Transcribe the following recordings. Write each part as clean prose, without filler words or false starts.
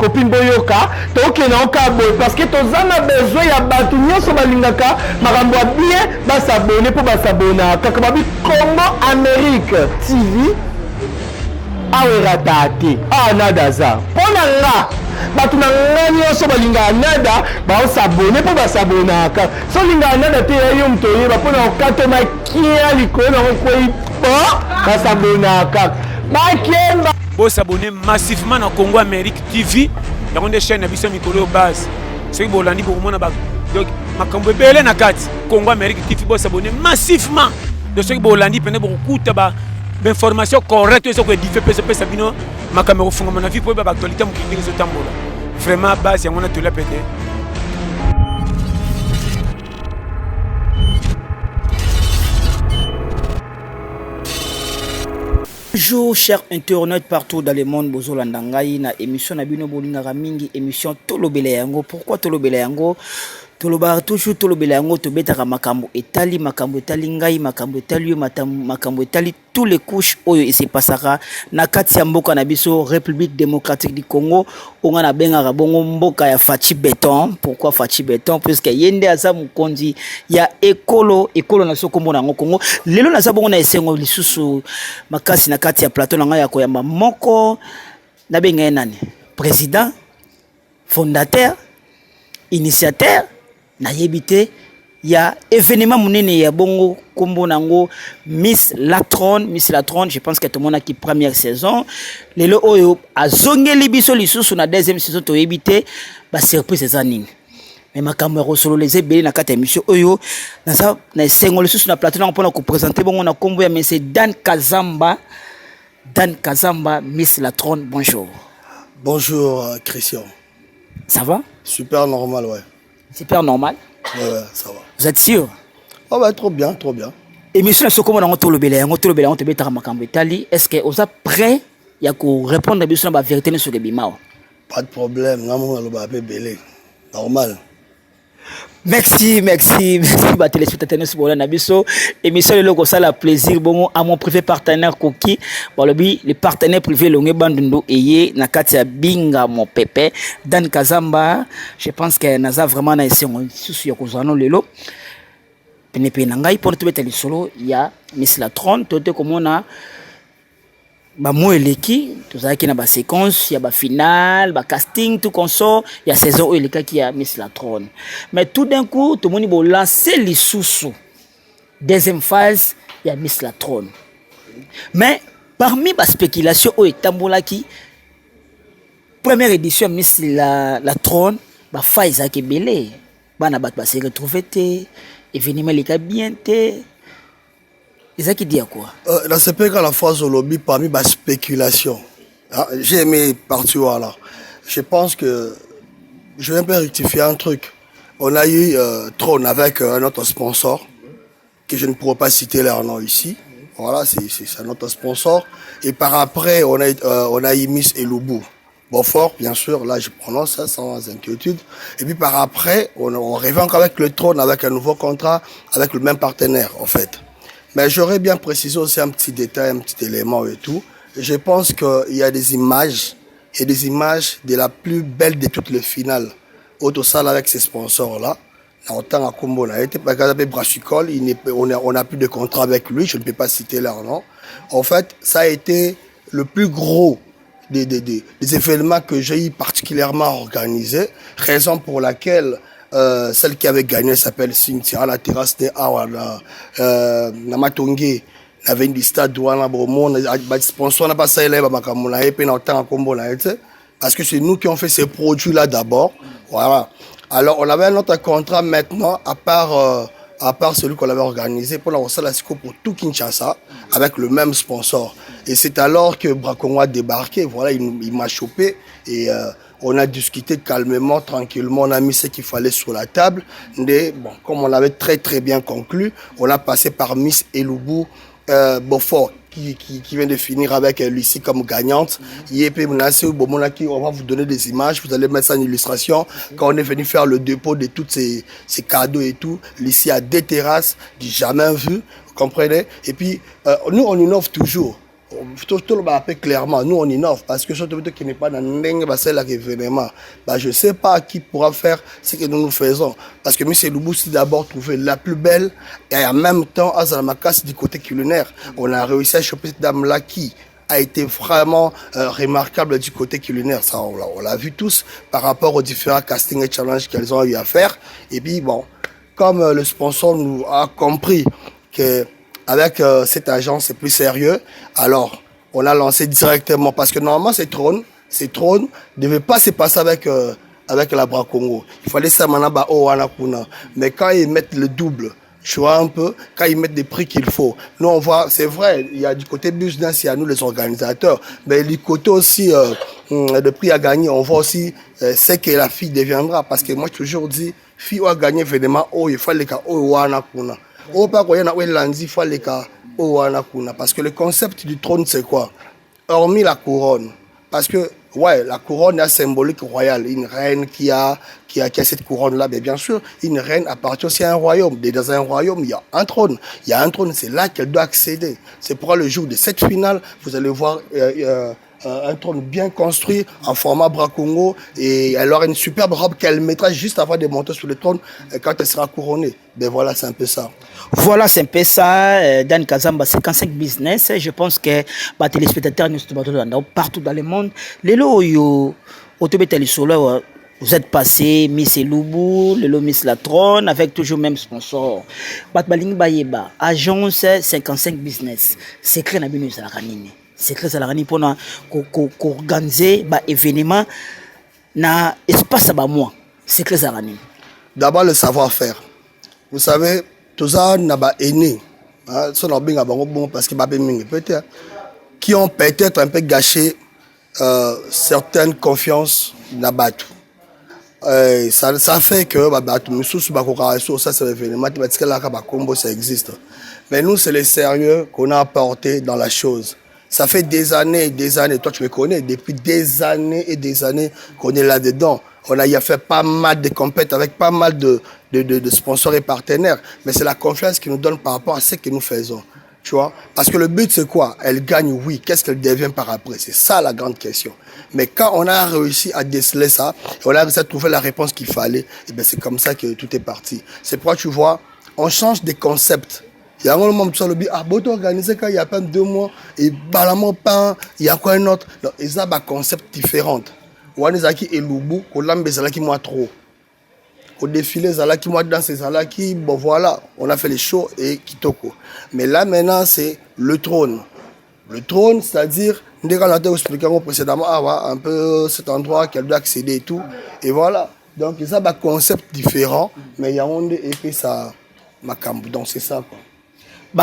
copine boyoka toke na okabo parce que tozana besoin ya batu nyonso balingaka makambo bien basabone po basabona kaka babi Congo Amérique TV awera date nada za pona nga batu na nga nyonso balinga nada baosabone po basabonaka so linga nada te yo mtoyeba pona okatoma kia likolo na okwei basabonaka makemba Bo s'abonner massivement dans Congo Amérique TV. Il y a des chaînes qui sont mikolo base. Ceux qui bolandi pour moi donc makambo belé na kati Congo Amérique TV bo s'abonner massivement. De ceux qui bolandi pendant beaucoup de informations correctes sur que diffé pe sabino makambo funga mon avis pour ba actualité mo kindi zo tambola. Vraiment base ya mona to la pété. Bonjour chers internautes partout dans le monde, bozo landangai na émission na bino bolingaka mingi émission tolobela yango. Pourquoi tolobela yango? Toloba toujours tolobela yango to betaka makambo etali ngai makambo etali yo makambo etali tous les couches oyo ese pasaka na kati ya mboka na biso République démocratique du Congo onga na bengaka bongo mboka ya Fachi Béton. Pourquoi Fachi Béton? Puisque yende aza mukonzi ya ekolo na sokombo na Congo. Lelo na zabongo na esengo lisusu makasi na kati ya plateau na ngai ya koyamba moko na benga nani? Président, fondateur, initiateur na yebite ya événement munene ya bongo kombo nango Miss Latron. Je pense que tout le monde a qui première saison lelo oyo azongeli biso lisusu na deuxième saison to yebite ba surprise zaning mais makambo ya solo les ebele na kata émission oyo na sengo lisusu na plateau na mpona ko présenter bongo na kombo ya monsieur Dan Kazamba. Miss Latron, bonjour. Bonjour Christian. Ça va? Super normal, ouais. Super normal. Ouais, ça va. Vous êtes sûr? Oh bah trop bien, trop bien. Émission sur comment on tolobela yango te betaka makambo etali. Est-ce que vous êtes prêt ya ko répondre à biso na ba vérité sur le bimao? Pas de problème, ngamo loba pe belé. Normal. Merci ba téléspectateurs sur bola na biso. Émission le ko sala plaisir bongo à mon privé partenaire Koki. Bon le partenaire privé longue bandundo eye na kati ya binga mon pépé Dan Kazamba. Je pense que naza vraiment na esi on susu ya kozano lelo. Penepe na ngai pour te betali solo ya Miss Latron tote komona ba moeleki tozaki na ba séquence ya ba finale ba casting tout consort ya saison eleka qui a Miss Latron mais tout d'un coup tout le monde bo lancer les sous deuxième phase ya Miss Latron mais parmi ba spéculation o etambolaki première édition Miss Latron ba phase a kebele bana bat ba se retrouver té événement leka bien té. Et ça qui dit à quoi? Dans ce pays, à la fois au lobby, parmi ma spéculation, j'ai aimé partir là. Je pense que je vais un peu rectifier un truc. On a eu Tron avec un autre sponsor, que je ne pourrais pas citer leur nom ici. Voilà, c'est un autre sponsor. Et par après, on a eu Miss Elubu. Beaufort, bien sûr, là je prononce ça sans inquiétude. Et puis par après, on revient encore avec le Tron, avec un nouveau contrat, avec le même partenaire en fait. Mais j'aurais bien précisé aussi un petit détail, un petit élément et tout. Je pense qu'il y a des images, et des images de la plus belle de toutes les finales. Auto salle avec ces sponsors-là. Autant à Combo, on a été par exemple Brassicole, on n'a plus de contrat avec lui, je ne peux pas citer leur nom. En fait, ça a été le plus gros des événements que j'ai eu particulièrement organisés. Raison pour laquelle celle qui avait gagné s'appelle Cynthia, la terrasse de Awala, Namatongue, la veine du stade Douana Bromon, sponsor n'a pas ça, il a été parce que c'est nous qui avons fait ces produits-là d'abord. Voilà. Alors, on avait un autre contrat maintenant, à part celui qu'on avait organisé pour la salle pour tout Kinshasa, avec le même sponsor. Et c'est alors que Bracongo a débarqué, voilà, il m'a chopé et on a discuté calmement, tranquillement, on a mis ce qu'il fallait sur la table. Mais bon, comme on l'avait très très bien conclu, on a passé par Miss Elubu Beaufort, qui vient de finir avec Lucie comme gagnante. On va vous donner des images, vous allez mettre ça en illustration. Quand on est venu faire le dépôt de tous ces cadeaux et tout, Lucie a des terrasses, j'ai jamais vu, vous comprenez? Et puis, nous, on innove toujours. tout le monde clairement, nous on innove parce que surtout qui n'est pas dans l'événement. Je ne sais pas qui pourra faire ce que nous faisons. Parce que M. Loubou s'est d'abord trouvé la plus belle et en même temps, à Zalamakas du côté culinaire, on a réussi à choper cette dame-là qui a été vraiment remarquable du côté culinaire. Ça, on l'a vu tous par rapport aux différents castings et challenges qu'elles ont eu à faire. Et puis bon, comme le sponsor nous a compris que avec cette agence, c'est plus sérieux. Alors, on a lancé directement, parce que normalement, ces trônes ne devaient pas se passer avec la Bra Congo. Il fallait ça maintenant, mais quand ils mettent le double, tu vois un peu, quand ils mettent des prix qu'il faut. Nous, on voit, c'est vrai, il y a du côté business, il y a nous les organisateurs, mais du côté aussi de prix à gagner, on voit aussi ce que la fille deviendra. Parce que moi, je toujours dis, fille ou à gagner évidemment, il faut les cas, parce que le concept du trône, c'est quoi? Hormis la couronne. Parce que, ouais, la couronne est symbolique royale. Une reine qui a cette couronne-là, mais bien sûr, une reine appartient aussi à un royaume. Et dans un royaume, il y a un trône. Il y a un trône, c'est là qu'elle doit accéder. C'est pourquoi le jour de cette finale, vous allez voir un trône bien construit en format bras Congo, et elle aura une superbe robe qu'elle mettra juste avant de monter sur le trône quand elle sera couronnée. Ben voilà, c'est un peu ça. Voilà, c'est un peu ça. Dan Kazamba, 55 business. Je pense que les téléspectateurs partout dans le monde, les lots, vous êtes passé Miss Loubou, le Miss Latron, avec toujours le même sponsor. Batbaling Bayeba, agence 55 business. C'est clair, na binu zalakanini. C'est clair, zalakanini pour organiser un événement na espace à moi. C'est clair, zalakanini. D'abord, le savoir-faire. Vous savez, tout ça n'a pas aîné. Parce que peut-être qui ont peut-être un peu gâché certaines confiances n'a pas tout. Ça fait que ça c'est l'événement ça existe. Mais nous c'est le sérieux qu'on a apporté dans la chose. Ça fait des années, toi tu me connais, depuis des années et des années qu'on est là-dedans. On a fait pas mal de compétitions avec pas mal de sponsors et partenaires. Mais c'est la confiance qu'ils nous donnent par rapport à ce que nous faisons. Tu vois? Parce que le but c'est quoi? Elle gagne, oui. Qu'est-ce qu'elle devient par après? C'est ça la grande question. Mais quand on a réussi à déceler ça, on a réussi à trouver la réponse qu'il fallait, et bien c'est comme ça que tout est parti. C'est pourquoi tu vois, on change des concepts. Il y a un moment où tu as le but, organisé quand il y a pas 2 mois, et pain, il y a quoi un autre? Donc, ils ont des concepts différents. On a et Loubou, on a des moi trop. Au défilé, Zalaki, moi dans ces Zalaki, bon voilà, on a fait les shows et Kitoko. Mais là maintenant, c'est le trône. Le trône, c'est-à-dire, dès qu'on a expliqué précédemment, un peu cet endroit qu'elle doit accéder et tout. Et voilà. Donc, il y a des concepts différents, mais il y a un et ça, donc c'est ça quoi.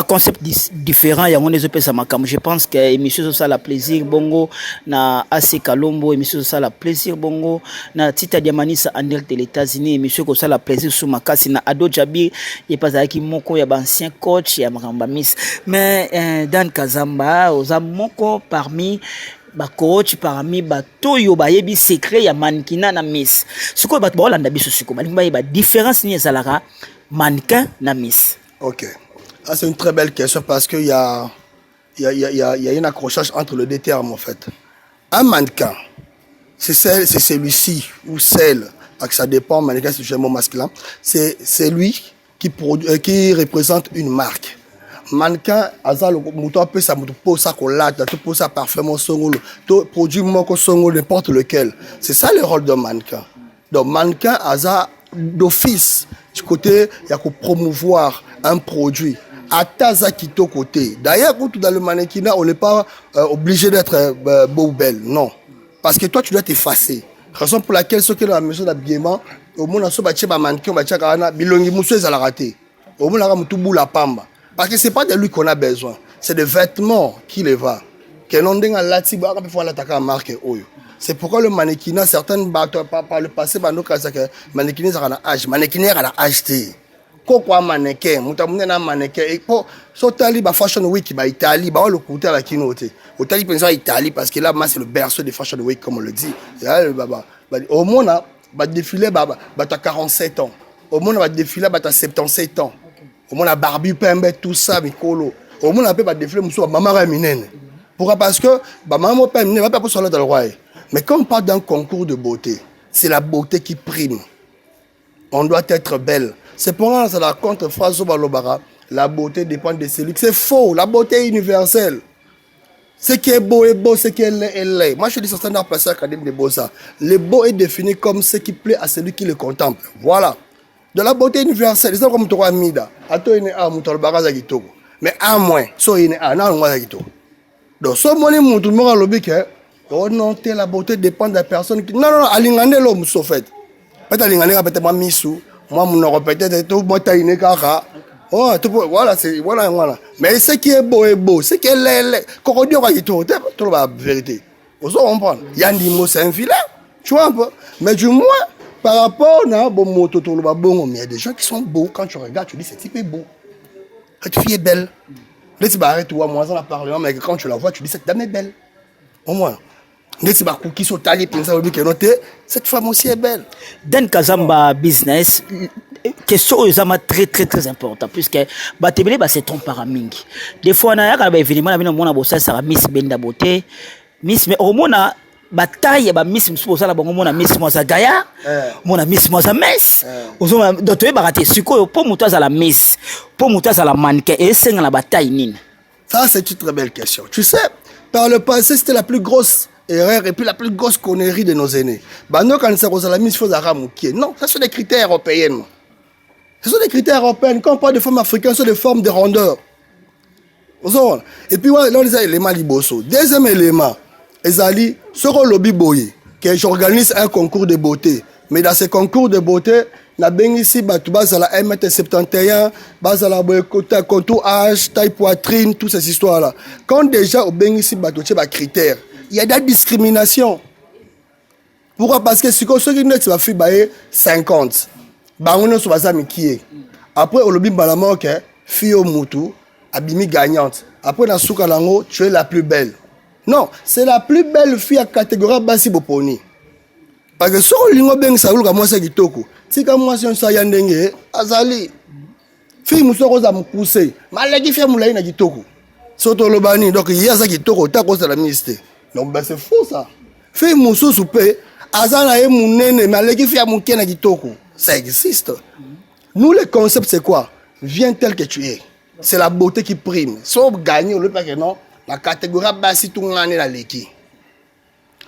Concept différent, il y a des opérations à Makam. Je pense que l'émission ça la plaisir bongo na AC Kalombo, l'émission ça la plaisir bongo na Tita Diamanisa Andel de l'États-Unis, l'émission ça la plaisir sous Makasi na Ado Jabi, il passe avec moko ya ancien coach ya Makamba Miss. Mais Dan Kazamba, aux moko parmi coach parmi toyo bayebi secret ya mannequin na Miss. Siko ba bolanda biso siko ba différence ni ezalaka mannequin na Miss. OK. Ah, c'est une très belle question parce qu'il y a un accrochage entre les deux termes en fait. Un mannequin, c'est celui-ci ou celle, parce que ça dépend, mannequin c'est le mot masculin, c'est lui qui représente une marque. Mannequin, azal mouton peut ça pose ça collate, tout pose ça parfaitement songolo, tout produit moko songolo n'importe lequel. C'est ça le rôle d'un mannequin. Donc mannequin azal d'office du côté il y a qu'on promouvoir un produit. À Taza Kito côté. D'ailleurs, dans le mannequinat, on n'est pas obligé d'être beau ou belle. Non. Parce que toi, tu dois t'effacer. Raison pour laquelle ceux qui sont dans la maison d'habillement, au moins, on a mannequin, on a bilongi moussou, ils ont raté. Au moins, on a tout bout la pamba. Parce que ce n'est pas de lui qu'on a besoin. C'est des vêtements qui les va. C'est pourquoi le mannequinat, certaines par le passé, le mannequinat a un âge. Mannequinat a un âge. Quoi mannequin mutamune na mannequin et pour sotali ba fashion week ba Italie ba le côté à la kinote Italie pensant Italie parce que là c'est le berceau des fashion week comme on le dit au monde ba défilé ba ta 47 ans au monde ba défilé ba ta 77 ans au monde a Barbie Pembe tout ça mikolo au monde a peut ba défilé muso maman minene Pourquoi? Parce que maman ne va pas pour sur le roi. Mais quand on parle d'un concours de beauté, c'est la beauté qui prime. On doit être belle. C'est pour ça la contre-phrase au Balobara. La beauté dépend de celui. C'est faux. La beauté est universelle. Ce qui est beau, ce qui est laid est laid. Moi, je dis sur standard placé académique de Bossa. Le beau est défini comme ce qui plaît à celui qui le contemple. Voilà. De la beauté universelle. C'est comme toi, Mida. À toi, il y a un mouton Zagito. Mais à moins, so il y a un Zagito. Donc, ce moment tout le monde a le bic. Oh non, la beauté dépend de la personne qui. Non, alingane l'homme, sauf fait. Peut-être alingane, peut-être moi, Missou. Moi, mon peut-être tout, moi, t'as une cara. Oh, voilà, c'est voilà. Mais ce qui est beau, ce qui est laid, quand on dit Zagito, c'est la vérité. Vous comprenez? Il y a un mot, c'est un filet. Tu vois un peu? Mais du moins, par rapport à bon moto, il y a des gens qui sont beaux. Quand tu regardes, tu dis, ce type est beau. Cette fille est belle. Là, tu vas arrêter, moi, ça n'a pas parlé, mais quand tu la vois, tu dis, cette dame est belle. Au moins. Là, tu vas cookies sur ta lippe, cette femme aussi est belle. Dans Kazamba business, question est très très très important puisque batebele c'est ton paramingi. Des fois on a un événement na mona bossa ça Miss Benda beauté, Miss mais au mona bataille ba Miss bossa la bongo mona Miss Moza Gaya, mona Miss Moza Mess. Ozoma dotoye baraté siko pour muta za la Miss, pour muta za la mannequin et c'est la bataille nine. Ça c'est une très belle question. Tu sais, par le passé c'était la plus grosse erreur et puis la plus grosse connerie de nos aînés. Bah non quand c'est la Miss Fozara Moukié. Non, ça sont des critères européens. Ce sont des critères européens. Quand on parle de femmes africaines, ce sont des formes de rondeur. Et puis, là, on les a éléments liboso. Deuxième élément, Ezali, ce qu'on lobby boy, que j'organise un concours de beauté. Mais dans ce concours de beauté, la ben ici, bah, tu vas à la 1m71, bas à la contour âge, taille poitrine, toutes ces histoires-là. Quand déjà, au ben ici, bah, tu as des critères, il y a des discriminations. Pourquoi? Parce que si on se va faire 50. Après, on a dit fille au moutou, abimi gagnante. Après, dans le lango, tu es la plus belle. Non, c'est la plus belle fille à catégorie Bassi Boponi. Parce que si on a dit que c'est kitoko, si moi c'est un sayandenge, azali. Fille mousso rosa moukousé, malaki fille moulaï na kitoko. Soto lobani, donc il y a ça kitoko, t'as cause de la ministère. Donc ben c'est faux ça. Fille mousso soupé, azala et mounene, malaki fille mouké na kitoko. Ça existe. Nous, le concept, c'est quoi? Viens tel que tu es. C'est la beauté qui prime. Sauf gagner, le pas que non, la catégorie bassi tout le monde est la l'équipe.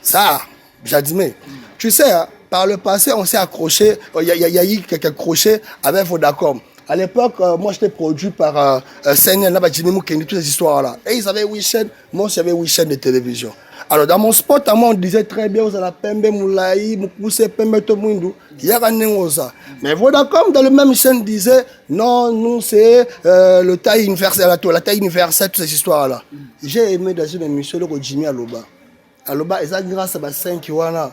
Ça, j'admets. Tu sais, hein, par le passé, on s'est accroché, il y a eu quelques crochets avec Vodacom. À l'époque, moi, j'étais produit par CNN, Jimmy Moukendi, toutes ces histoires-là. Et ils avaient 8 chaînes, moi, j'avais 8 chaînes de télévision. Alors, dans mon spot, à moi, on disait très bien, vous avez la Pembe Moulaï, Moukousse, Pembe Tomouindou. Il y a un ça. Mais Vodacom, dans le même chaîne, disait, non, nous, c'est le taille universelle, la taille universelle, toutes ces histoires-là. J'ai aimé dans une émission, le Jimmy Aloba. Aloba, et ça, grâce à 5 Wana,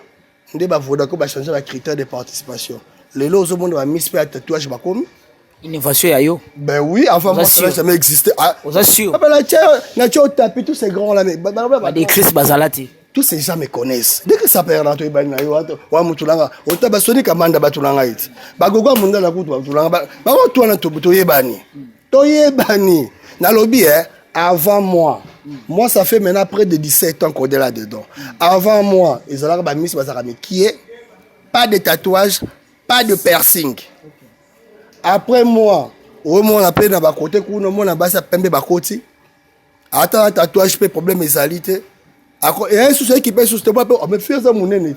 Vodacom a changé les critères de participation. Les lots, au monde, va mis à tatouage, je commis. Innovation yayo. Ben oui, enfin moi ça n'a jamais existé. Vous assure. La tapis tous ces grands là mais des Chris Bazalati. Tous ces gens me connaissent. Dès que ça perd dans toi ibani wa mutulanga, on t'a basoni kamanda batulanga iti. Ba gogo munda la kutu batulanga ba to na to yebani. To yebani. Na lobby avant moi. Moi ça fait maintenant près de 17 ans qu'on est là dedans. Avant moi, ils ont ba miss bazarami qui est pas de tatouage, pas de piercing. Après moi, au moins on a pris dans ma côté, on a basé à Pembe Bakoti. Attends, un tatouage, pas problème, les alités. Et un souci qui peut soutenir, on me fait ça, mon nez.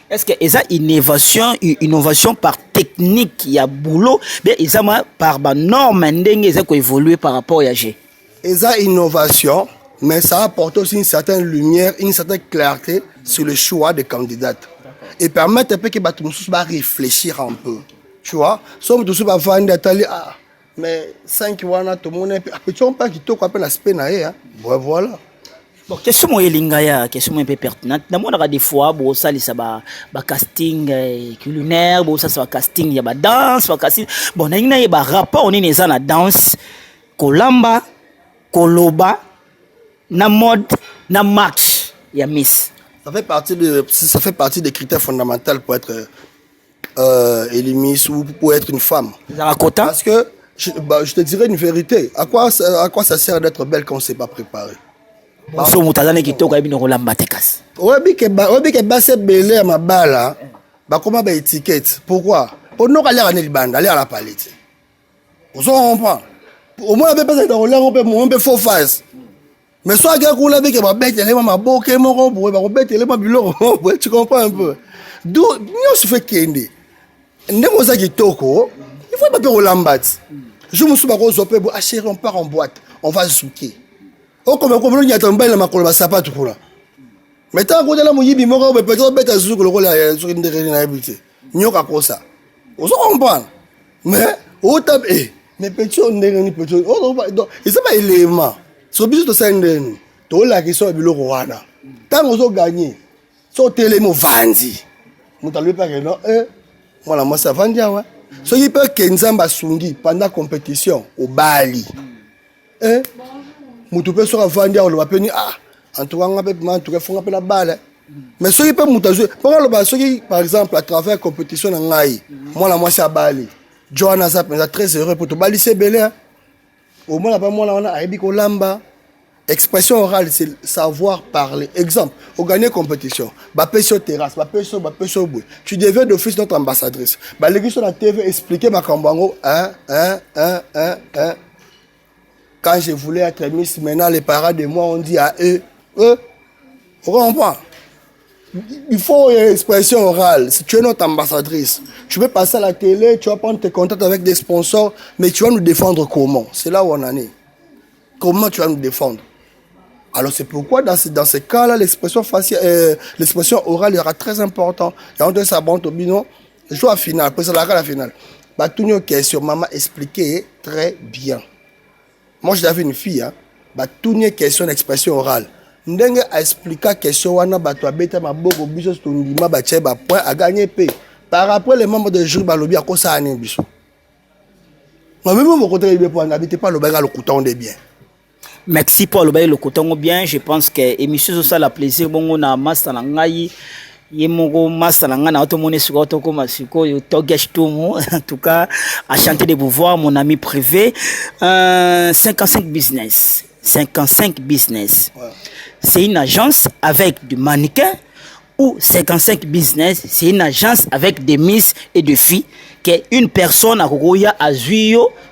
Est-ce que c'est innovation par technique, il y a boulot, mais ils ont par norme, ils ont évolué par rapport à G. Et ça, innovation, mais ça apporte aussi une certaine lumière, une certaine clarté sur le choix des candidates. Et permettre un peu que les gens réfléchir un peu. Tu vois, somme tout va vendre mais 5 wana tout le monde peut pas qui to appelle l'aspect naé hein. Voilà. Bon, question moi elingaya, question un peu pertinente. Na mona des fois bo ça ça ba casting culinaire, bo ça casting ya ba danse, ba casting. Bon, na ina ba rapport on est dans la danse kolamba, koloba na mode, na match ya miss. Ça fait partie des critères fondamentaux pour être Elimis ou pour être une femme. Parce que je te dirais une vérité. À quoi ça sert d'être belle quand on ne s'est pas préparé? so mutazane kitoko ebi nokolamba te kasi oyebi ke base belé ya mabala bakoma ba étiquette pourquoi pour no kala ne libanda aller à la palette on se comprend au moins be pesa ta on peut faux face mais soit que kula be ke ba betele maboke moko boye ba ko betele ma biloko boye tu comprends un peu d'où nous se fait kende ndemo za kitoko il faut pas que olambati je me suis pas osopé bo chérie on part en boîte on va souker oh comme il y a tombé la makolo ba sapato kula mais tant que là moyibi moko be peut-être beta zuko le rôle ya sur une derrière na habité nyoka ko ça on se comprend mais au tape mais petit on ndenge ni petit oh et ça pas élément so biso to sendeni to la question biloko wana tant on so gagner so télé mo vandi mutalwe pas que non voilà moi ça vandi ouais so il peut kenzamba sungi pendant compétition au Bali mutu peut so vandi on va peni en tout cas on peut en tout cas faut la balle mais so il peut mutu jouer par exemple à travers compétition na ngai moi c'est à Bali Johanna ça pensa très heureux pour to Bali c'est belé au moins là moi là on a aibi ko lamba expression orale c'est savoir parler exemple au gagner compétition ba sur terrasse ba sur boue tu deviens d'office notre ambassadrice ba les sur la TV expliquer ma kambango quand je voulais être Miss maintenant les parents de moi on dit à eux on comprend il faut une expression orale. Si tu es notre ambassadrice, tu peux passer à la télé, tu vas prendre tes contacts avec des sponsors, mais tu vas nous défendre comment? C'est là où on en est. Comment tu vas nous défendre? Alors c'est pourquoi dans ces cas-là, l'expression orale sera très importante. Et on doit savoir au bilan, le choix final, après c'est la finale. Bah, toutes nos questions, maman expliquait très bien. Moi, j'avais une fille, bah, toutes nos questions d'expression orale. Ndenge a expliqué question wana bato abeta maboko biso tondima ba tche ba point a gagné paix par après les membres de jury balobi akosa ani biso moi même mon côté be pour n'habiter pas le baga le coton de bien merci pour le baga le coton bien je pense que émission ça la plaisir bongo na master na ngai yemoko master na ngana auto mone siko to koma siko yo togesh tumu en tout cas à chanter de pouvoir mon ami privé 55 business ouais. C'est une agence avec du mannequin ou 55 business, c'est une agence avec des miss et des filles qu'une personne a Roya a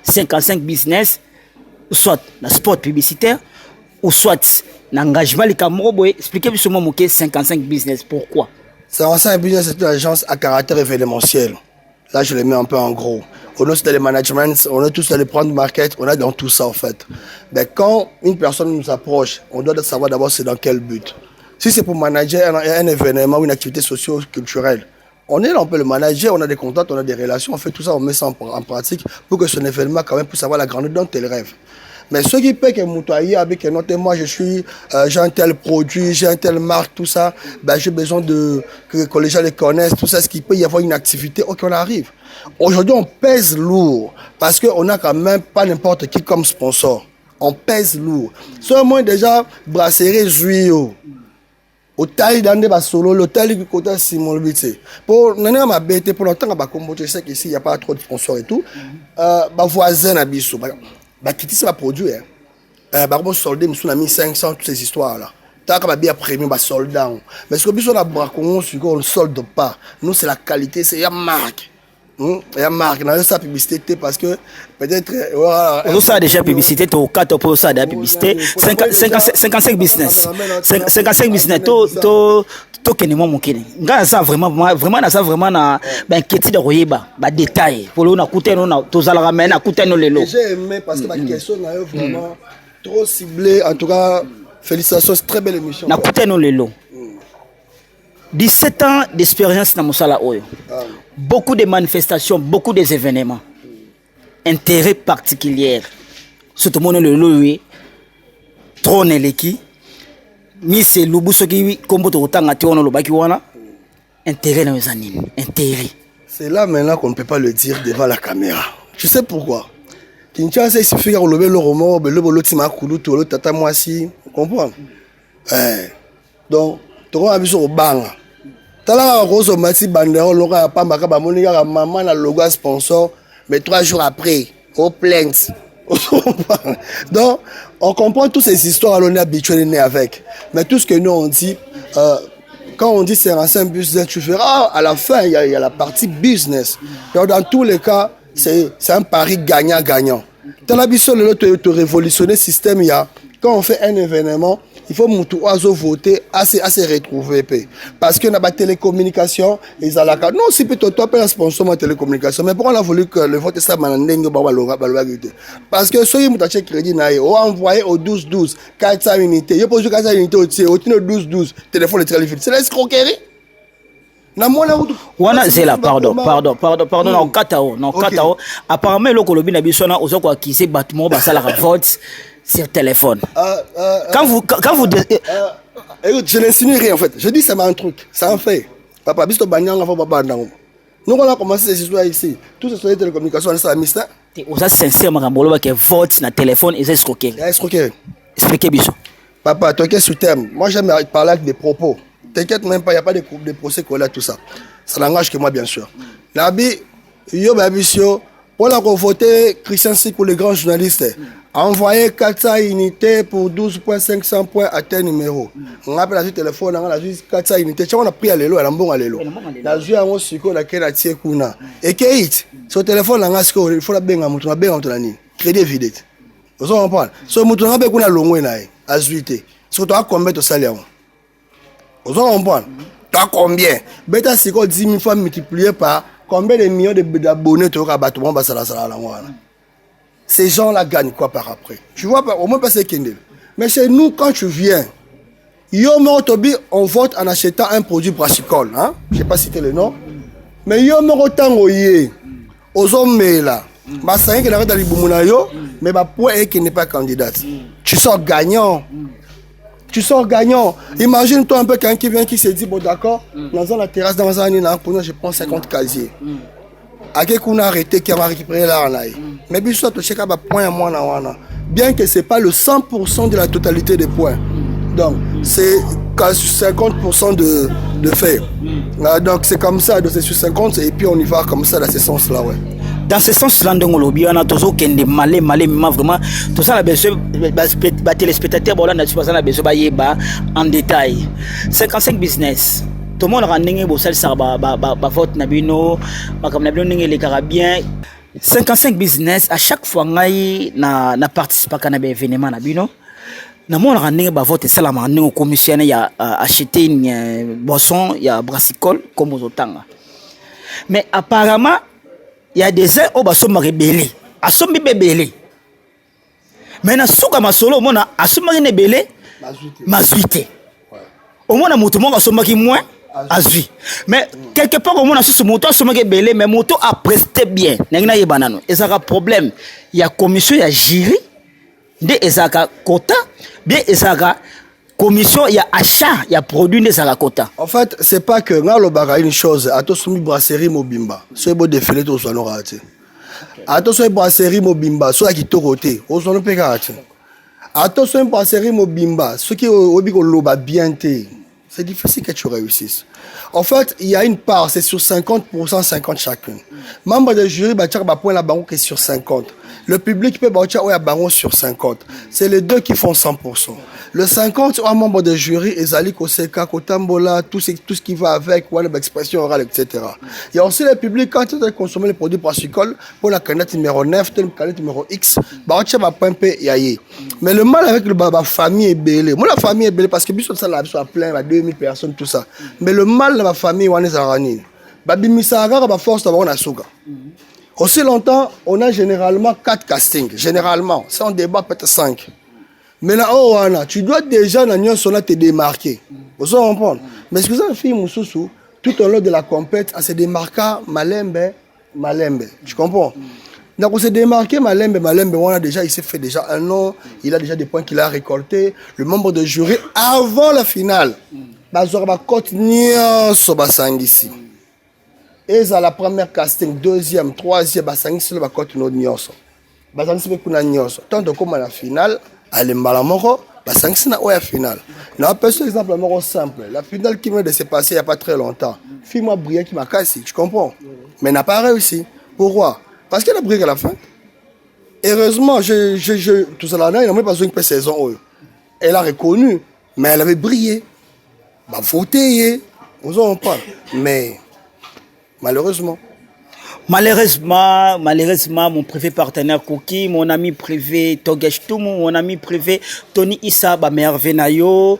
55 business, soit la sport publicitaire ou soit l'engagement les camerounais. Expliquez-moi ce moment 55 business, pourquoi? 55 business c'est une agence à caractère événementiel. Là je le mets un peu en gros. On a tous les managements, on a tous les prendre market, on a dans tout ça en fait. Mais quand une personne nous approche, on doit savoir d'abord c'est dans quel but. Si c'est pour manager un événement ou une activité socio-culturelle, on est là, on peut le manager, on a des contacts, on a des relations, on fait tout ça, on met ça en pratique pour que son événement quand même puisse avoir la grandeur dont elle rêve. Mais ceux qui paient que Moutaï avec un autre, moi j'ai un tel produit, j'ai un tel marque, tout ça, ben j'ai besoin que les gens les connaissent, tout ça, ce qui peut y avoir une activité, ok on arrive. Aujourd'hui on pèse lourd parce qu'on n'a quand même pas n'importe qui comme sponsor. On pèse lourd. Soit moi déjà brasserie Juio. Au taille dans des solo, le taille du côté Simon Lubité. Pour n'en ma bête pour longtemps à Bakombo, je sais qu'ici il n'y a pas trop de sponsors et tout. Ma voisin à Bissou. Bah qui c'est pas produit bah bon soldé nous a mis 500 toutes ces histoires là t'as qu'à bien premier bah soldat mais ce que bisous la braconnon sur on solde pas nous c'est la qualité c'est la marque dans sa publicité parce que peut-être on ça déjà publicité au 4 pour ça de publicité 55 business 55 business to kenimo mokene nga ça vraiment na ça vraiment na ben keti de royeba ba détail pour on a coûté on a tous à la ramène à coûté nos lelo j'ai aimé parce que la question là vraiment trop ciblée en tout cas félicitations c'est très belle émission na coûté nos lelo 17 ans d'expérience dans Moussala Oyo. Beaucoup de manifestations, beaucoup des événements. Intérêt particulier. Surtout mon le loué. Trône leki. Miss Lubusoki kombo to tanga ti ono lobaki wana. Intérêt dans les années. Intérêt. C'est là maintenant qu'on ne peut pas le dire devant la caméra. Tu sais pourquoi? Kinshasa il suffit qu'on le roman, le bolotima kulu to le tata mwasi, comprends? Donc to a biso banga. Tala ko mati bandero loka ya pamba ka ba monika maman na logo sponsor mais 3 jours après au plainte Donc, on comprend toutes ces histoires, on est habitué né avec. Mais tout ce que nous on dit, quand on dit c'est un business, tu feras, à la fin, il y a la partie business. Donc, dans tous les cas, c'est un pari gagnant-gagnant. Dans la mission, tu révolutionner le système, quand on fait un événement, il faut voter à se retrouver. Parce qu'on a la télécommunication, ils ont la carte. Non, si plutôt toi, un sponsor de télécommunication. Mais pourquoi on a voulu que le vote soit parce que si vous avez crédit, on a envoyé au 12-12, 400 unités. Il pose 400 unités au 12-12, téléphone est très difficile. C'est l'escroquerie. C'est là, pardon, non, katao, apparemment, le Colombie n'a pas besoin de acquiser bâtiment, ça la vote sur téléphone. Quand vous écoute, je n'insinue rien en fait. Je dis c'est un truc, c'est un fait. Papa, bisto banyanga faut papa ndang. Nous on a commencé ces histoires ici. Tout ce sont les télécommunications, c'est un mystère. Vous êtes sincère, Marambolo, que vote sur téléphone et c'est escroqué. Expliquez bien. Papa, toi qui es sous terme, moi j'aime parler avec des propos. T'inquiète même pas, il n'y a pas de procès collés, tout ça. Ça n'engage que moi, bien sûr. Nabi, yo, babisio, pour la voter, Christian C pour les grands journalistes, envoyer 400 unités pour 12,500 points à tel numéro. On appelle la téléphone, on a juste 400 unités. On a pris à l'élo, on a bon à l'élo. On a joué à mon sucre, on a créé la tienne. Et qu'est-ce que le téléphone, il faut la benga, on a benga, on a crédit vide. Vous comprenez? Si on a benga, on a longue, on a 18. Si on a combien de salaire? Vous comprenez? Toi combien? Beta c'est quoi 10 000 fois multiplié par combien de millions d'abonnés tu auras battu? Ces gens-là gagnent quoi par après? Tu vois, au moins pas c'est Kendall. Mais chez nous, quand tu viens, on vote en achetant un produit brassicole. Hein? Je ne sais pas citer le nom. Mais il y a aux hommes là. Mais qui n'est pas candidate. Tu sors gagnant. Tu sors gagnant. Imagine-toi un peu quelqu'un qui vient qui se dit, bon d'accord, dans la terrasse, dans un an, je prends 50 casiers. À quel coup on a arrêté qui va récupérer là en aïe. Mais bien sûr, tu sais qu'il y a point à moi. Bien que ce n'est pas le 100% de la totalité des points. Donc, c'est 50% de fait. Donc, c'est comme ça, c'est sur 50, et puis on y va comme ça dans ce sens-là. Ouais. Dans ce sens-là, on a toujours qu'un malé, vraiment. Tout ça, les téléspectateurs, on a besoin en détail. 55 business. Tout le monde a rendu vote nabino, les Carabiens. 55 business, à chaque fois, on a participé à un événement nabino. Na mon rendu vote salama on commissionné il a acheté une boisson, il y a brassicole comme aux otanga. Mais apparemment il y a des gens au basso rebellé, a sombi bébélé. Mais na souka masolo mona a sombi rebellé, mazuité. Au moins na moto mo basso maki moins azui. Mais quelque part au moins na sous moto sombi rebellé mais moto a presté bien. N'engina yebanano. Et ça a problème. Il y a commission, il y a jury. De ezaka quota bien ezaka commission il y a achat il y a produit de ezaka quota. En fait c'est pas que ngalo baga une chose atosumi brasserie mobimba so bo défilé to so no raté atosumi brasserie mobimba so ki to côté o so no pe raté atosumi brasserie mobimba ce qui obi ko loba bien té c'est difficile que tu réussisses. En fait, il y a une part, c'est sur 50%, 50 chacun. Membre de jury, point la banque est sur 50. Le public peut bâtir la banque sur 50. C'est les deux qui font 100%. Le 50, un membre de jury, Ezali Koseka, Kotambola, tout ce qui va avec, l'expression orale, etc. Il y a aussi le public, quand tu as consommé les produits brassicoles, pour la canette numéro 9, la canette numéro X, mais le mal avec la famille est belé. Moi, la famille est belé parce que ça là, soit plein, 2000 personnes, tout ça. Mais le mal de la famille, on est arani. Force d'avoir un souka. Aussi longtemps, on a généralement 4 castings. Généralement, si on débat peut-être 5. Mais là, tu dois déjà te démarquer. Vous comprenez? Mais ce que ça fait, Moussoussou, tout au long de la compétition, se démarquer Malembe. Tu comprends? Donc, on s'est démarqué Malembe, il s'est fait déjà un nom, il a déjà des points qu'il a récoltés. Le membre de jury, avant la finale, et à la première casting, deuxième, troisième, basangisi le côté no nyonso. Basangisi be kuna nyonso. Tant de comme à la finale, aller malamoko, basangisi na oya finale. Na un exemple moro simple. La finale qui vient de se passer il y a pas très longtemps. Fille-moi briller qui m'a cassé, tu comprends? Mais n'a pas réussi. Pourquoi? Parce qu'elle a brillé à la fin. heureusement, tout ça là, il n'a même pas besoin de saison. Elle a reconnu, mais elle avait brillé. Bah, voté, vous en parle. Mais malheureusement, mon privé partenaire Koki, mon ami privé Togesh Toumou, mon ami privé Tony Issa, merveille nayo.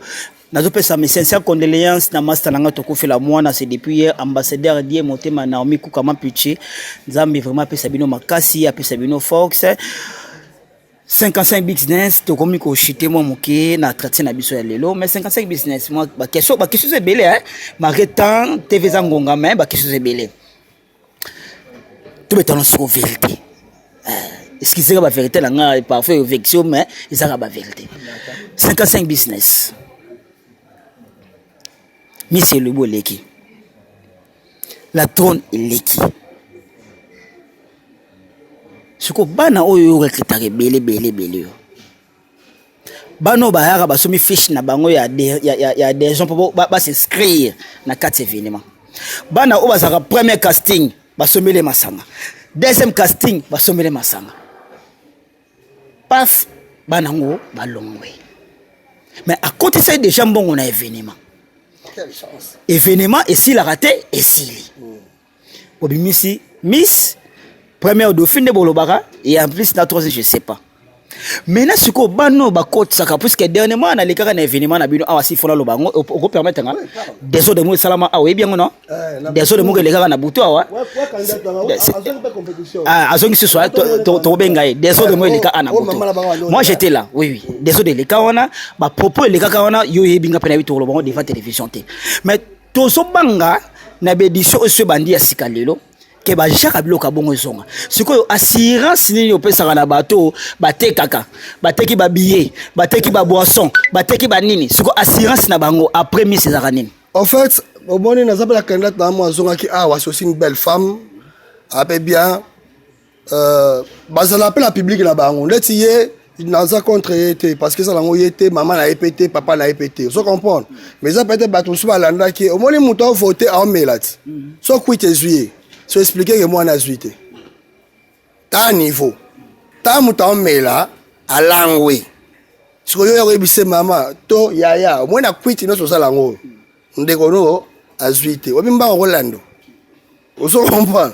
Nazopesa mes sincères condoléances na master nanga tokofi la mwana c'est depuis hier ambassadeur die motema Naomi Kukama Pichi. Nzambe vraiment pesa bino makasi, pesa bino Fox. 55 business to komi ko chité moi moké na traité na biso ya lelo mais 55 business moi ba question c'est belé hein maretan TV zangonga mais ba question c'est belé. Tout est dans la vérité. Excusez la vérité, là, parfois vection, mais ils ont la vérité. 55 business. Mais c'est le beau l'équipe. La trône est l'équipe. Ce que bana oyo recruter belé. Bano bahara ba somi fiche na bango ya des gens pour ba s'inscrire na 4 événements. Bana o bazaka premier casting basomele masanga. Deuxième casting basomele masanga. Paf banango balongwe. Mais à côté ça déjà bon on a événement. Quelle chance. Événement et s'il a raté et s'il. Obimisi Miss première dauphine de Bolobara et en plus la troisième je sais pas. Maintenant ce que bano ba côte ça parce que dernièrement na lekaka na événement na bino awasi fona lo bango on permettre nga des autres de mo salama awe bien non des autres de mo lekaka na buto awa azongi ce soir to benga des autres de mo lekaka na buto moi j'étais là oui des autres de lekaka wana ba propos lekaka wana yo yebinga pena bito lo bango devant télévision té mais to so banga na bédition ce bandi ya sikalelo que ba jaka biloka bongo zonga siko assurance nini opesa na bato batekaka bateki ba billet bateki ba boisson bateki ba nini siko assurance na bango après mi César nini en fait au bon on a la candidate na moi zonga qui c'est aussi une belle femme après bien bazala appel à public na bango ndeti ye naza contre été parce que ça lango été maman na épété papa na épété vous comprenez mais ça peut-être bato sur balanda qui au moins les moutons voter en melat so quit juillet so expliquer que moi na zuité ta niveau ta mouton mela à langwe ce que yo rebise maman to yaya au moins na quit no so ça lango ndeko no a zuité obimba Rolando vous comprenez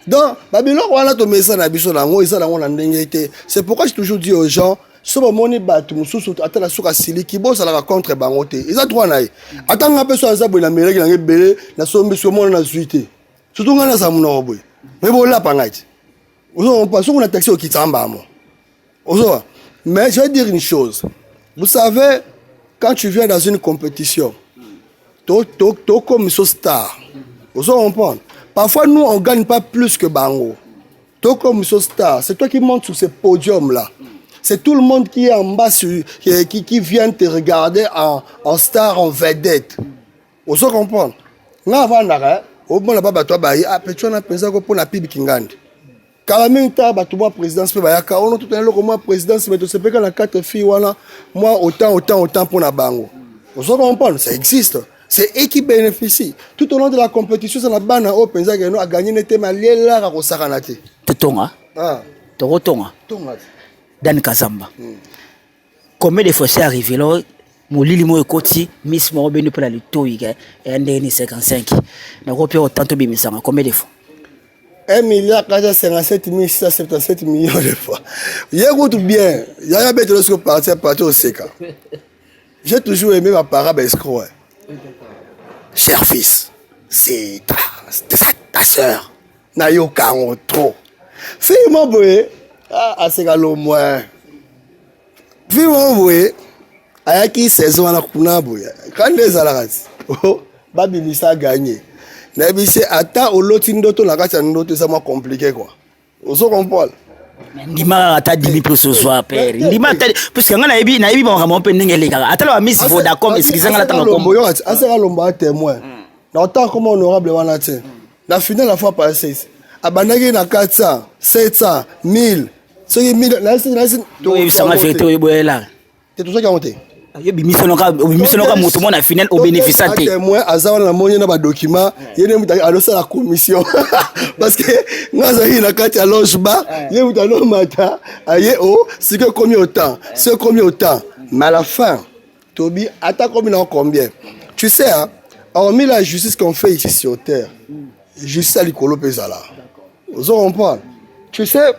donc babilo wana to mesa na biso lango isa lango na ndenge c'est pourquoi j'ai toujours dit aux gens so ba moni bato mususu atala suka sili ki bo sala contre bangote ils a droit na atanga peso azabo na mereki na ngebele na sombi so mona na zuité surtout ngana sa muna boy mais bon là pangati on passe on a taxi au kitamba moi mais je vais dire une chose vous savez quand tu viens dans une compétition to comme so star vous comprenez parfois nous on gagne pas plus que bango to comme so star c'est toi qui montes sur ce podium là c'est tout le monde qui est en bas qui vient te regarder en star en vedette vous comprenez nga vandara au bon là-bas bato ba yi apetu na penza ko pona pibi kingandi kala minta bato moi présidence pe ba yaka on tout un loko moi présidence mais to se peka na 4 filles wana moi autant pour na bango vous comprenez ça existe c'est eux qui bénéficient tout au long de la compétition ça na bana au penza que no a gagné n'était malela ka ko sakana te totonga tonga Dan Kazamba combien de fois c'est arrivé là molili mo ekoti miss mo benu pour la litoïga et ndeni 55 na kopia autant to bimisanga combien de fois 1 milliard 457 677 millions de fois écoute bien y'a bête lorsque partir au Seka j'ai toujours aimé ma parole escroc cher fils c'est ta sœur na yo kango trop fille mo boye c'est galo moi fille mo boye ayaki saison na kuna boya quand les alarats babimisa gagné na bisi ata oloti ndoto na kati ndoto ça m'a compliqué quoi vous comprenez ndima ata 10 000 plus au soir père ndima parce que ngana na yebi ba mpe ndenge lekaka ata la miss Vodacom excusez-moi la tanga comme boyo asera lomba témoin na autant comme honorable wana te la finale la fois passée abandaki na 400 700 1000 ce qui 1000 là c'est oui ça m'a vérité boyela c'est tout ça qui a monté Yo bimisonoka moto mona final au bénéficiaire. Témoin azala na moni na ba document, yene muta alosa la commission parce que ngaza na kati ya logement, yene muta no mata, aye oh, c'est que combien autant, c'est combien autant. Mais à la fin, Toby, attends combien. Tu sais hein, hormis la justice qu'on fait ici sur terre, justice à l'icolo pesala. Vous comprenez? Tu sais,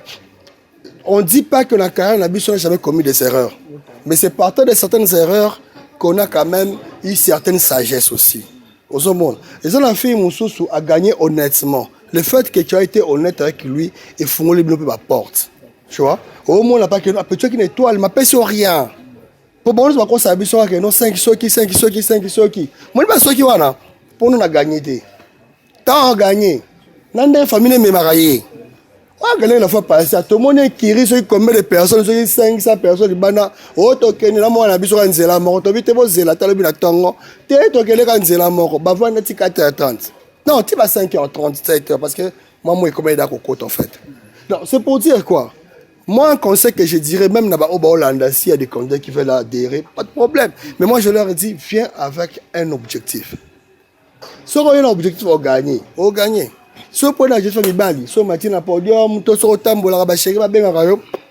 on dit pas que la carrière n'a jamais commis des erreurs. Mais c'est partant de certaines erreurs qu'on a quand même eu certaine sagesse aussi. Aux monde. Les gens ont fait Moussoussou a gagné honnêtement. Le fait que tu as été honnête avec lui et fondé la porte. Tu vois? Au moins, la paquet, tu as une étoile, ma paix sur rien. Pour bon, nous avons ça, non 5 soki. Moi, je suis wana. Pour nous, on a gagné. Tant on gagné. Nande famille me marié. Regardez la fois passée, tout le monde est qui risque combien de personnes, 500 personnes, les bana, auto keni la moi na biso kanzela moko, to bite bo zela talo bina tongo, te to kele kanzela moko, ba vana ti 4h30. Non, tu vas 5h30, 7h parce que moi combien d'accord côte en fait. Non, c'est pour dire quoi? Moi un conseil que je dirais même na ba Hollanda s'il y a des candidats qui veulent adhérer, pas de problème. Mais moi je leur dis viens avec un objectif. Si on a un objectif au gagner. Ce point là je fais mibali so matina podium to so tambola ba chéri ba benga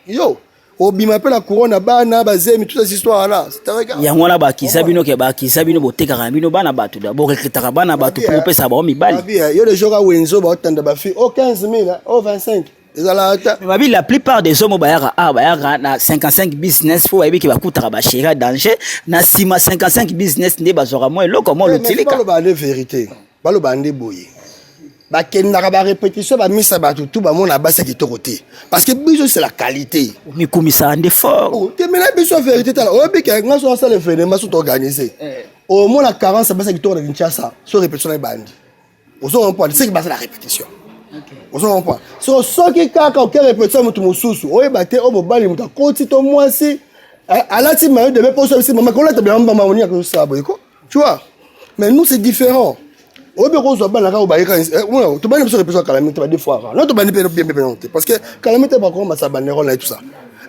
yo obi m'appelle la couronne bana bazemi toute cette histoire là c'est avec yango na ba kisabino ke ba kisabino boteka bino bana batu d'abord rekitaka bana batu pour pesa ba mibali yo les jours wenzo ba tanda ba fi au 15 000 au 25 mais la plupart des hommes bayaka na 55 business pour ebi ke bakutaka ba chéri danger na sima 55 business ne bazora moi loko mo lotilika ba la vérité ba lo bande boye. Bakenda ba répétition ba misa ba tout ba mona basa ki côté parce que biso c'est la qualité mi komisa ande fort oh te mena biso vérité tala o bi ka ngaso ça le événement sont organisés au moins la carence basa ki to na Kinshasa so répétition na bandi ozo on point c'est que basa la répétition ozo on point so qui kaka o répétition mutu mususu o ebate o mobali muta koti to mwasi alati mayo de pas so maman ko la tabla mama oni ko ça boyko tu vois mais nous c'est différent. Au bureau, on va au bail. Tu vas nous répéter calamité deux fois. Non, tu vas nous bien parce que calamité par contre, ça bannerole et tout ça.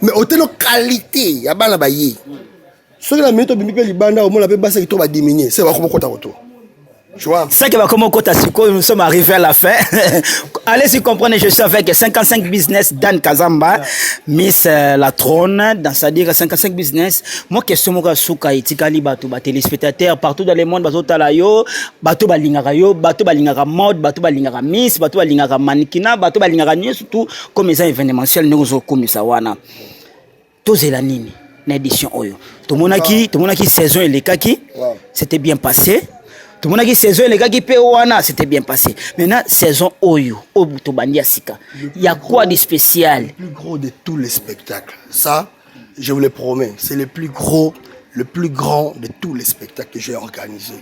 Mais au tel qualité, il y a pas la bailler. Ce que la méthode de Michael Libanda au moins la baisse qui va diminuer. C'est comment compte à retour. Tu vois? Ça qui va comment compte à Siko, nous sommes arrivés à la fin. Allez-y comprendre, je suis avec 55 business Dan Kazamba, Miss la trône, dans sa dire 55 business. Moi question moi souka itikali batu ba téléspectateurs partout dans le monde bato talayo, bato balingaka yo, bato balingaka mode, bato balingaka miss, bato balingaka mannequinat, bato balingaka ni surtout comme les événementiels nous zo comme ça wana. Tozela nini na édition oyo. Tout monaki saison et les kaki, c'était bien passé. Tout le monde a dit saison les gars qui paient wana c'était bien passé. Maintenant saison Oyo, Obutobandi Asika. Il y a quoi de spécial? Le plus gros de tous les spectacles. Ça, je vous le promets, c'est le plus grand de tous les spectacles que j'ai organisés.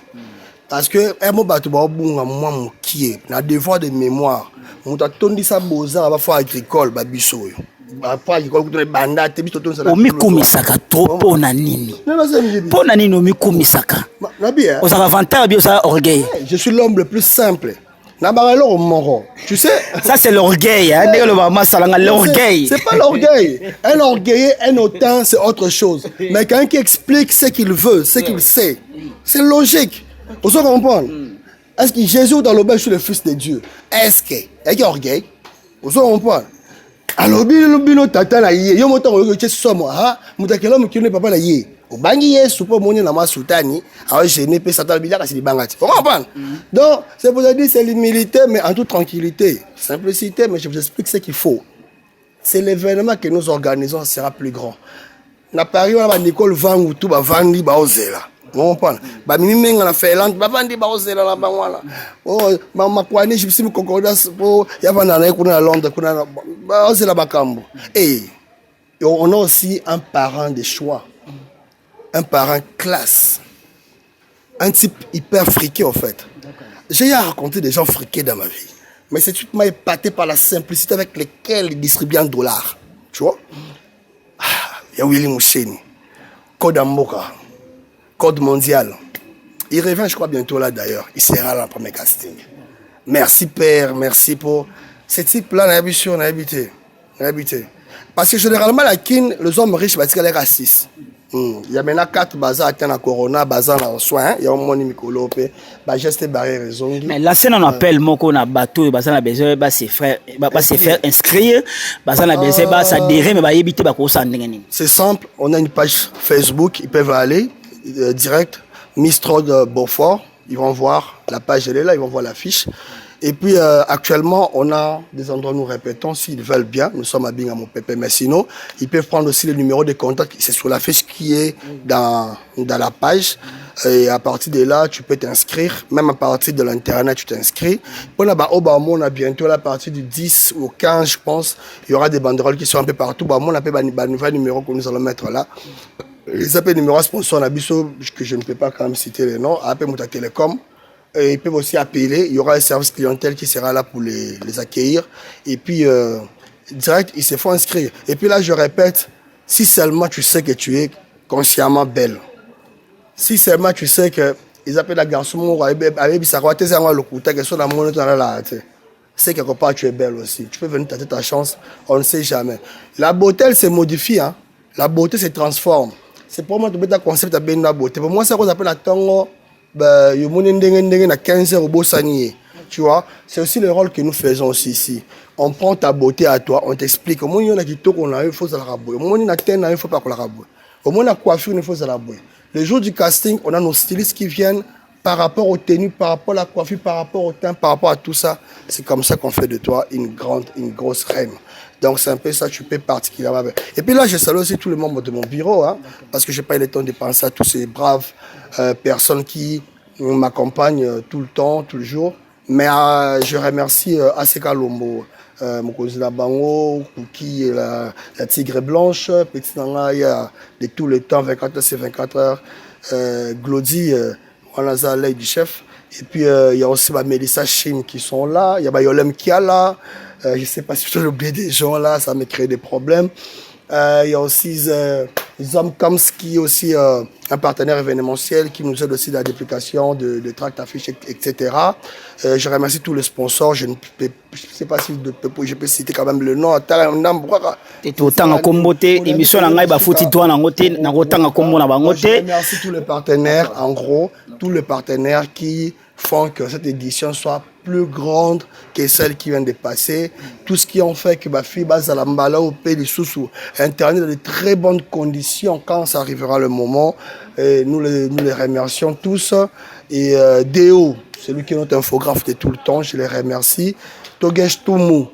Parce que un mot bateau moi mon qui est na devoir de mémoire. On t'a tondi ça boza va faire agricole babiso yo. Après agricole que banda te biso ton ça. Omi kumisaka trop pona nini? Pona nini omi kumisaka? Aux avantages bien ça orgueil. Je suis l'homme le plus simple. Tu sais, ça c'est l'orgueil, hein. L'orgueil. C'est pas l'orgueil. Un orgueilleux, un autant, c'est autre chose. Mais quelqu'un qui explique ce qu'il veut, ce qu'il sait, c'est logique. Vous comprenez? Est-ce que Jésus dans le bas, je suis le fils de Dieu? Est-ce que, est-ce qu'il orgueil? Vous comprenez? Alors, bino tata la yé, yo moto ko che somo ha, mutakelo mukine papa la yé. Obangi Yesu po moni na ma sultani, a gêné pe satan bilaka si bangati. Vous comprenez? Donc, c'est pour dire c'est l'humilité mais en toute tranquillité, simplicité mais je vous explique ce qu'il faut. C'est l'événement que nous organisons sera plus grand. Na Paris on a Nicole Vangu tout ba vandi ba ozela. Vous comprenez? Ba mimi menga na Finlande ba vandi ba ozela la bangwana. Oh, ma kwani je suis concordance pour ya vanda na kuna Londres kuna ba ozela bakambo. Et on a aussi un parent de choix. Un parent classe. Un type hyper friqué en fait. J'ai raconté des gens friqués dans ma vie. Mais c'est tout m'a épaté par la simplicité avec laquelle ils distribuent un dollar. Tu vois? Il y a Willy Mousseni. Code Amboka. Code mondial. Il revient, je crois, bientôt là d'ailleurs. Il sera là pour mes castings. Merci père, merci pour... Ce type-là, on a habité. Parce que généralement, la kin, les hommes riches, parce qu'elle est raciste. Il y a maintenant 4 bazars à la corona, bazar en soins, il y a un moni mikolo pe, ba geste barrière raison. Mais la scène on appelle moko na bateau, bazar na besoin ba se faire inscrire, bazar na besoin ba s'adhérer mais ba yebité ba ko sa ndenge nini. C'est simple, on a une page Facebook, ils peuvent aller direct Mistrod Beaufort, ils vont voir la page elle est là, ils vont voir l'affiche. Et puis actuellement, on a des endroits où nous répétons, s'ils veulent bien, nous sommes à Bingamo Pépé, mais sinon, ils peuvent prendre aussi le numéro de contact, c'est sur la fiche qui est dans la page. Et à partir de là, tu peux t'inscrire, même à partir de l'internet, tu t'inscris. Pour la on a bientôt, à partir du 10 au 15, je pense, il y aura des banderoles qui sont un peu partout. On a un nouveau numéro que nous allons mettre là. Les appels numéros sponsors, que je ne peux pas quand même citer les noms, appel Mouta Télécom. Et ils peuvent aussi appeler, il y aura un service clientèle qui sera là pour les accueillir. Et puis, direct, ils se font inscrire. Et puis là, je répète, si seulement tu sais que tu es consciemment belle, si seulement tu sais que ils appellent la garçon, c'est quelque part tu es belle aussi. Tu peux venir tenter ta chance, on ne sait jamais. La beauté, elle se modifie, hein. La beauté se transforme. C'est pour moi que tu as concept de la beauté. Pour moi, c'est ce qu'on appelle la tango. Tu vois, c'est aussi le rôle que nous faisons aussi ici. On prend ta beauté à toi, on t'explique. Au moins, il y a qui qu'on a, il faut la rabouer. Au moins, il y a il faut pas qu'on la rabouer. Au moins, la coiffure, il faut la rabouer. Le jour du casting, on a nos stylistes qui viennent par rapport aux tenues, par rapport à la coiffure, par rapport au teint, par rapport à tout ça. C'est comme ça qu'on fait de toi une grosse reine. Donc c'est un peu ça, tu peux particulièrement. Et puis là, je salue aussi tous les membres de mon bureau, hein, parce que je n'ai pas eu le temps de penser à tous ces braves personnes qui m'accompagnent tout le temps, tout le jour. Mais je remercie Aseka Lombo, Mokozila Bango, Kouki, la Tigre Blanche, Petit Nangaya, de tout le temps, 24 heures, c'est 24 heures, Glody, Wanaza, l'aide du chef. Et puis il y a aussi Mélissa Chim qui sont là, il y a Yolem Kiala. Je ne sais pas si je dois oublier des gens là, ça me crée des problèmes. Il y a aussi Zom Kamski, aussi un partenaire événementiel qui nous aide aussi dans la duplication de tracts, affiches, etc. Je remercie tous les sponsors. Je ne sais pas si je peux citer quand même le nom. Je remercie tous les partenaires, en gros, tous les partenaires qui font que cette édition soit plus grande que celle qui vient de passer. Tout ce qui ont fait que ma fille Bazalambala au pays sous Internet dans de très bonnes conditions quand ça arrivera le moment. Et nous les remercions tous. Et Déo, celui qui est notre infographe de tout le temps, je les remercie. Togesh Toumou,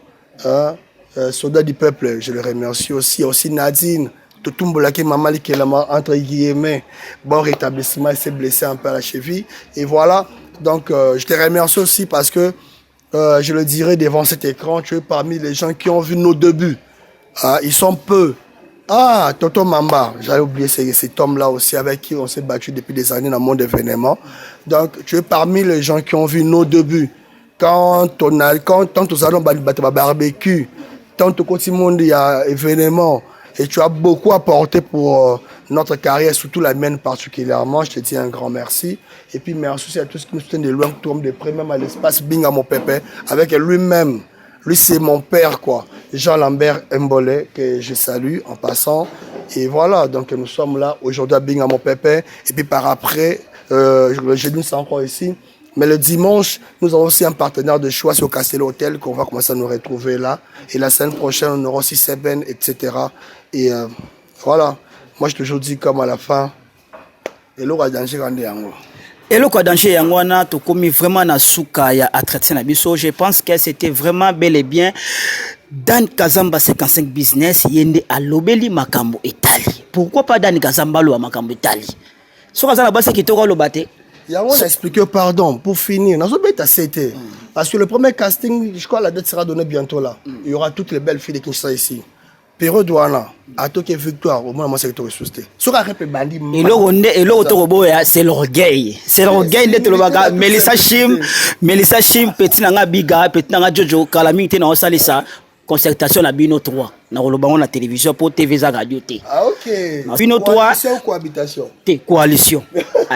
soldat du peuple, je les remercie aussi. Aussi Nadine, Totumbolaki Mamali qui est là, entre guillemets, bon rétablissement, il s'est blessé un peu à la cheville. Et voilà. Donc, je te remercie aussi parce que, je le dirai devant cet écran, tu es parmi les gens qui ont vu nos débuts. Ils sont peu. Ah, Toto Mamba, j'avais oublié cet homme-là aussi avec qui on s'est battu depuis des années dans le monde événement. Donc, tu es parmi les gens qui ont vu nos débuts. Quand on allons battre barbecue, tant au monde il y a événement. Et tu as beaucoup apporté pour notre carrière, surtout la mienne particulièrement. Je te dis un grand merci. Et puis merci aussi à tous qui nous soutiennent de loin, comme de près, même à l'espace Bingamo Pépé, avec lui-même. Lui, c'est mon père, quoi. Jean-Lambert Mbole, que je salue en passant. Et voilà, donc nous sommes là aujourd'hui à Bingamo Pépé. Et puis par après, le jeudi, c'est encore ici. Mais le dimanche, nous avons aussi un partenaire de choix, c'est au Castello Hotel, qu'on va commencer à nous retrouver là. Et la semaine prochaine, on aura aussi Seben, etc. Et voilà, moi je te dis comme à la fin, Hello Kadanche Kande Yango. Hello Kadanche Yango, na to komi vraiment na suka ya attraction na biso. Je pense que c'était vraiment bel et bien Dan Kazamba 55 business yende à lobeli makambo Italie. Pourquoi pas Dan Kazamba lo makambo Italie? So Kazana base ki to ko lobate. On a expliqué, pardon, pour finir, parce que le premier casting, je crois que la date sera donnée bientôt là. Il y aura toutes les belles filles de Kinshasa ici. Pero Douana, à Tokyo Victoire, au moins, moi, c'est que tu es susté. Et c'est l'orgueil. C'est l'orgueil de tout le bagage. Melissa Chim, Petit Nanga Biga, Petit Nanga Jojo, Calamité, Salisa, concertation à Bino 3. na kolobango na télévision pour TV za radio te. Ah OK. Bino toi coalition ou cohabitation? Coalition.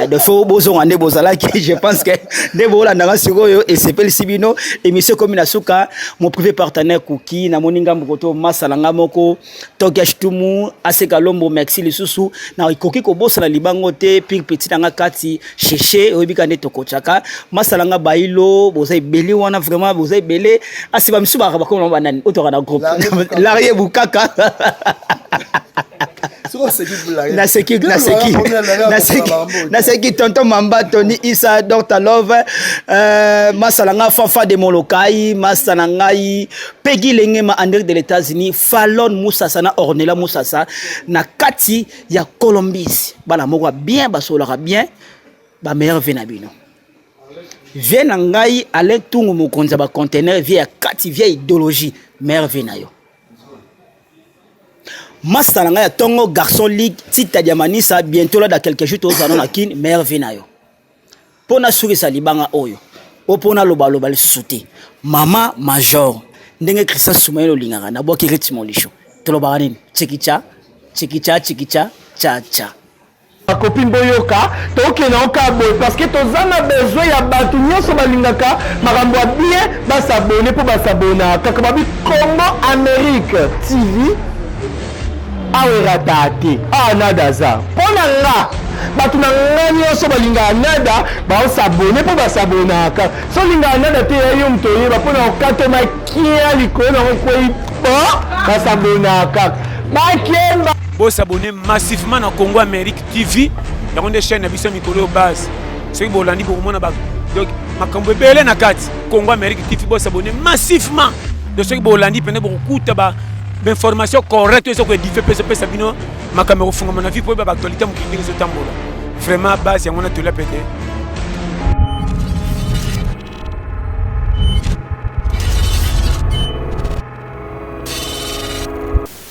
De faux bozo ande bozala qui je pense que de bola ndanga sikoyo et s'appelle Sibino émission comme na suka mon privé partenaire Kuki na moninga mbokoto masalanga moko Togashtumu Aseka Lombo Maxi lisusu na ikoki ko bosa na libango te pire petit nga kati cheche oyebika ne tokochaka masalanga bailo boza ebeli wana vraiment boza ebele asiba misuba ka bakoma banani otoka na groupe l'arrière bukaka Naseki tonton Mamba Tony Issa Dr Love Masalanga Fafa de Molokai Masalangai Peggy Lengema André de l'États-Unis Fallon Moussasa Ornella Moussasa na kati ya Colombie bana moko bien basolaka bien ba meilleur venabino venangai ale tungu mokonza ba conteneur via kati via idéologie meilleur venayo Master Nanga Tongo Garçon League Tita Diamanisa bientôt là dans quelques jours aux anons akin meilleur venayo. Pona suri salibanga oyo. Opona loba loba le sous-sauté. Mama major. Ndenge Christian Soumaïlo lingara na boki rythme lisho. Toloba nini? Chikicha cha cha. Ma copine Boyoka, toke na okabo parce que tozana besoin ya batu nyonso balingaka makambo bien ba s'abonner pour ba s'abonner. Kakababi Congo Amérique TV. Aweradate nadaza pona nga batu na nga nyonso balinga nada ba s'abonner pour ba s'abonner ka so linga nada te yo mtoye ba pona okato makia likolo na koi ba s'abonner ka ba kemba bo s'abonner massivement na Congo Amérique TV ya konde chaîne na biso mikolo base soki bolandi ko mona ba donc makambo ebele na kati Congo Amérique TV bo s'abonner massivement de soki bolandi pene bokuta ba information correcte sur que diffé pesa bino makamero funga na vie pour ba actualité mukindiri zo tambola vraiment base ya mona to la pété